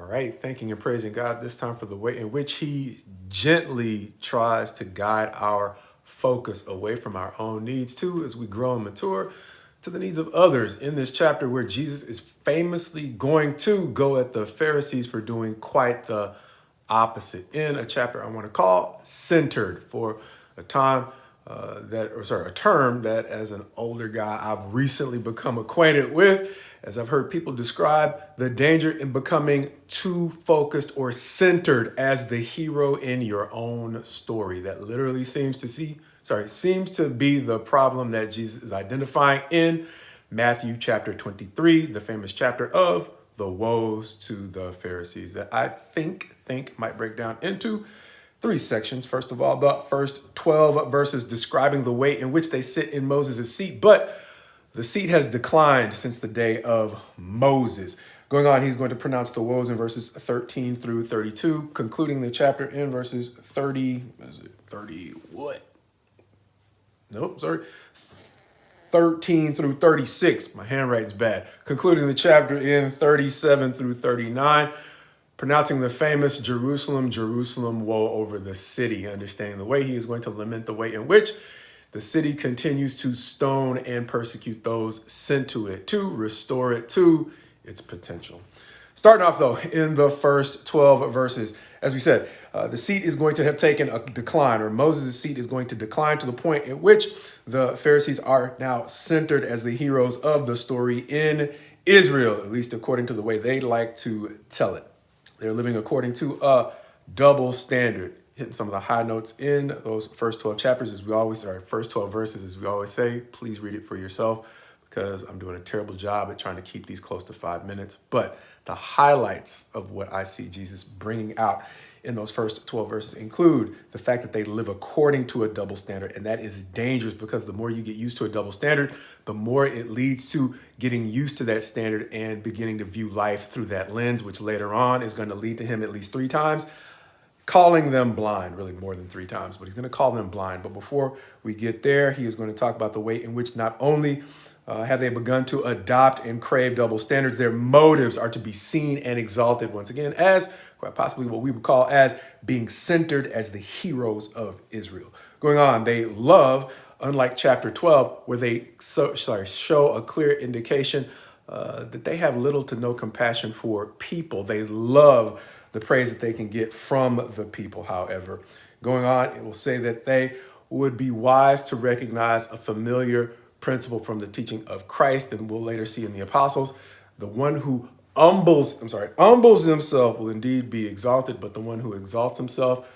All right, thanking and praising God this time for the way in which He gently tries to guide our focus away from our own needs too as we grow and mature to the needs of others in this chapter where Jesus is famously going to go at the Pharisees for doing quite the opposite in a chapter I want to call Centered for a time a term that as an older guy I've recently become acquainted with, as I've heard people describe the danger in becoming too focused or centered as the hero in your own story. That literally seems to be the problem that Jesus is identifying in Matthew chapter 23, the famous chapter of the woes to the Pharisees, that I think might break down into three sections. First of all, the first 12 verses describing the way in which they sit in Moses' seat, but the seat has declined since the day of Moses. Going on, he's going to pronounce the woes in verses 13 through 32, concluding the chapter in verses 13 through 36. My handwriting's bad. Concluding the chapter in 37 through 39, pronouncing the famous Jerusalem, Jerusalem, woe over the city, understanding the way he is going to lament the way in which the city continues to stone and persecute those sent to it, to restore it to its potential. Starting off, though, in the first 12 verses, as we said, the seat is going to have taken a decline, or Moses' seat is going to decline to the point at which the Pharisees are now centered as the heroes of the story in Israel, at least according to the way they like to tell it. They're living according to a double standard, hitting some of the high notes in those first 12 chapters, first 12 verses, as we always say. Please read it for yourself because I'm doing a terrible job at trying to keep these close to 5 minutes. But the highlights of what I see Jesus bringing out in those first 12 verses include the fact that they live according to a double standard. And that is dangerous because the more you get used to a double standard, the more it leads to getting used to that standard and beginning to view life through that lens, which later on is going to lead to him at least 3 times calling them blind, really more than 3 times, but he's going to call them blind. But before we get there, he is going to talk about the way in which not only have they begun to adopt and crave double standards, their motives are to be seen and exalted once again as quite possibly what we would call as being centered as the heroes of Israel. Going on, they love, unlike chapter 12, where they show a clear indication that they have little to no compassion for people. They love the praise that they can get from the people, however. Going on, it will say that they would be wise to recognize a familiar principle from the teaching of Christ, and we'll later see in the apostles, the one who humbles himself will indeed be exalted, but the one who exalts himself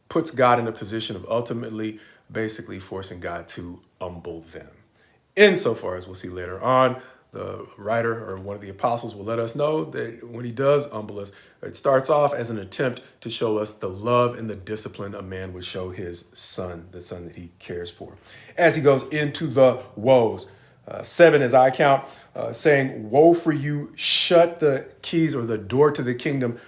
puts God in a position of ultimately basically forcing God to humble them. Insofar as we'll see later on, the writer or one of the apostles will let us know that when he does humble us, it starts off as an attempt to show us the love and the discipline a man would show his son, the son that he cares for. As he goes into the woes, 7 as I count, saying, woe for you, shut the keys or the door to the kingdom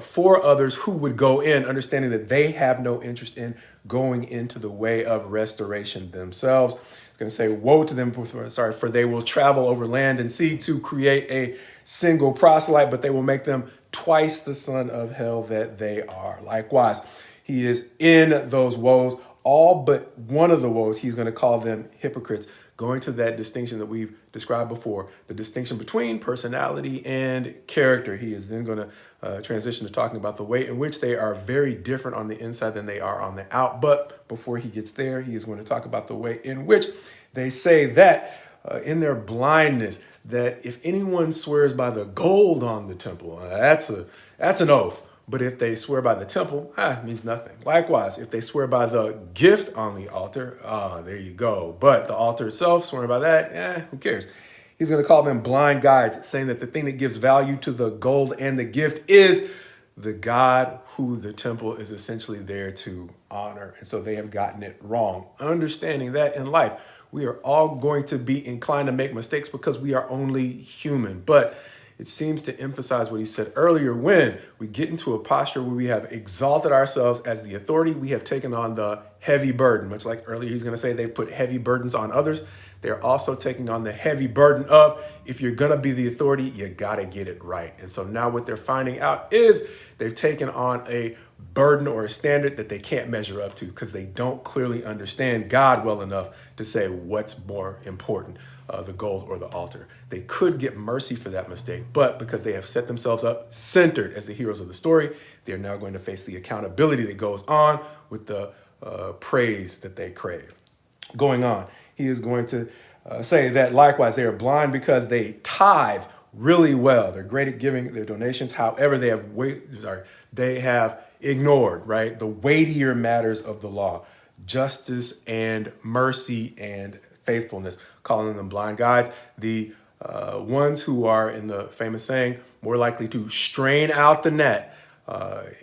for others who would go in, understanding that they have no interest in going into the way of restoration themselves. It's going to say, woe to them, for they will travel over land and sea to create a single proselyte, but they will make them twice the son of hell that they are. Likewise, he is in those woes, all but one of the woes, he's going to call them hypocrites, going to that distinction that we've described before, the distinction between personality and character. He is then going to transition to talking about the way in which they are very different on the inside than they are on the out. But before he gets there, he is going to talk about the way in which they say that in their blindness, that if anyone swears by the gold on the temple, that's an oath. But if they swear by the temple, it means nothing. Likewise, if they swear by the gift on the altar, there you go. But the altar itself, swearing by that, who cares? He's going to call them blind guides, saying that the thing that gives value to the gold and the gift is the God who the temple is essentially there to honor. And so they have gotten it wrong. Understanding that in life, we are all going to be inclined to make mistakes because we are only human. But it seems to emphasize what he said earlier. When we get into a posture where we have exalted ourselves as the authority, we have taken on the heavy burden. Much like earlier, he's going to say they put heavy burdens on others. They're also taking on the heavy burden of, if you're going to be the authority, you got to get it right. And so now what they're finding out is they've taken on a burden or a standard that they can't measure up to because they don't clearly understand God well enough to say what's more important, the gold or the altar. They could get mercy for that mistake, but because they have set themselves up centered as the heroes of the story, they're now going to face the accountability that goes on with the praise that they crave. Going on, he is going to say that likewise they are blind because they tithe really well. They're great at giving their donations. However, they have ignored, right, the weightier matters of the law, justice and mercy and faithfulness, calling them blind guides. The ones who are, in the famous saying, more likely to strain out the net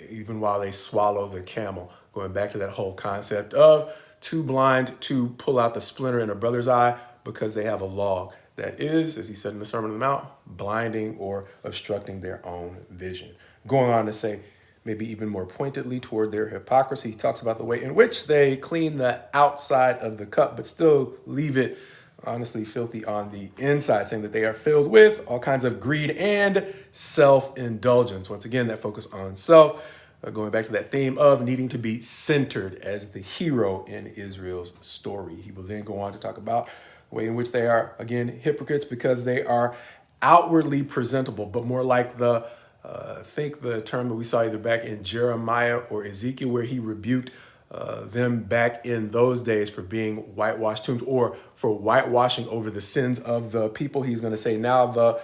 even while they swallow the camel. Going back to that whole concept of too blind to pull out the splinter in a brother's eye because they have a log that is, as he said in the Sermon on the Mount, blinding or obstructing their own vision. Going on to say, maybe even more pointedly toward their hypocrisy, he talks about the way in which they clean the outside of the cup, but still leave it honestly filthy on the inside, saying that they are filled with all kinds of greed and self-indulgence. Once again, that focus on self, going back to that theme of needing to be centered as the hero in Israel's story. He will then go on to talk about the way in which they are, again, hypocrites because they are outwardly presentable, but more like I think the term that we saw either back in Jeremiah or Ezekiel, where he rebuked them back in those days for being whitewashed tombs or for whitewashing over the sins of the people. He's going to say now the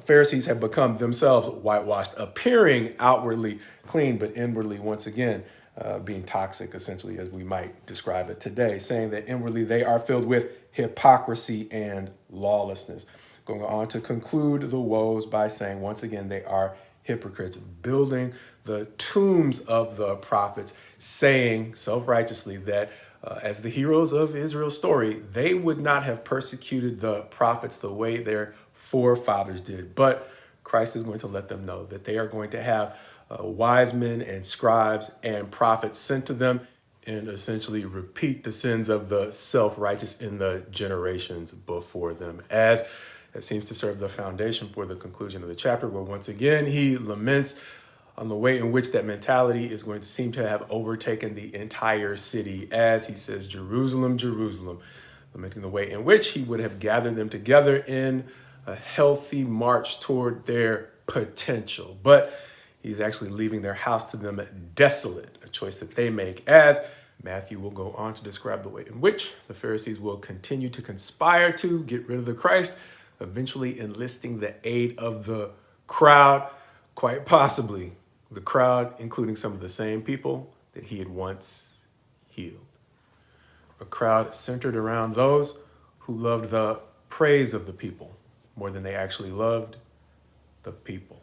Pharisees have become themselves whitewashed, appearing outwardly clean, but inwardly, once again, being toxic, essentially, as we might describe it today, saying that inwardly they are filled with hypocrisy and lawlessness. Going on to conclude the woes by saying, once again, they are hypocrites, building the tombs of the prophets, saying self-righteously that as the heroes of Israel's story, they would not have persecuted the prophets the way their forefathers did. But Christ is going to let them know that they are going to have wise men and scribes and prophets sent to them and essentially repeat the sins of the self-righteous in the generations before them, as it seems to serve the foundation for the conclusion of the chapter, where once again he laments on the way in which that mentality is going to seem to have overtaken the entire city, as he says, Jerusalem, Jerusalem, lamenting the way in which he would have gathered them together in a healthy march toward their potential. But he's actually leaving their house to them desolate, a choice that they make, as Matthew will go on to describe the way in which the Pharisees will continue to conspire to get rid of the Christ, eventually enlisting the aid of the crowd, quite possibly the crowd, including some of the same people that he had once healed. A crowd centered around those who loved the praise of the people more than they actually loved the people.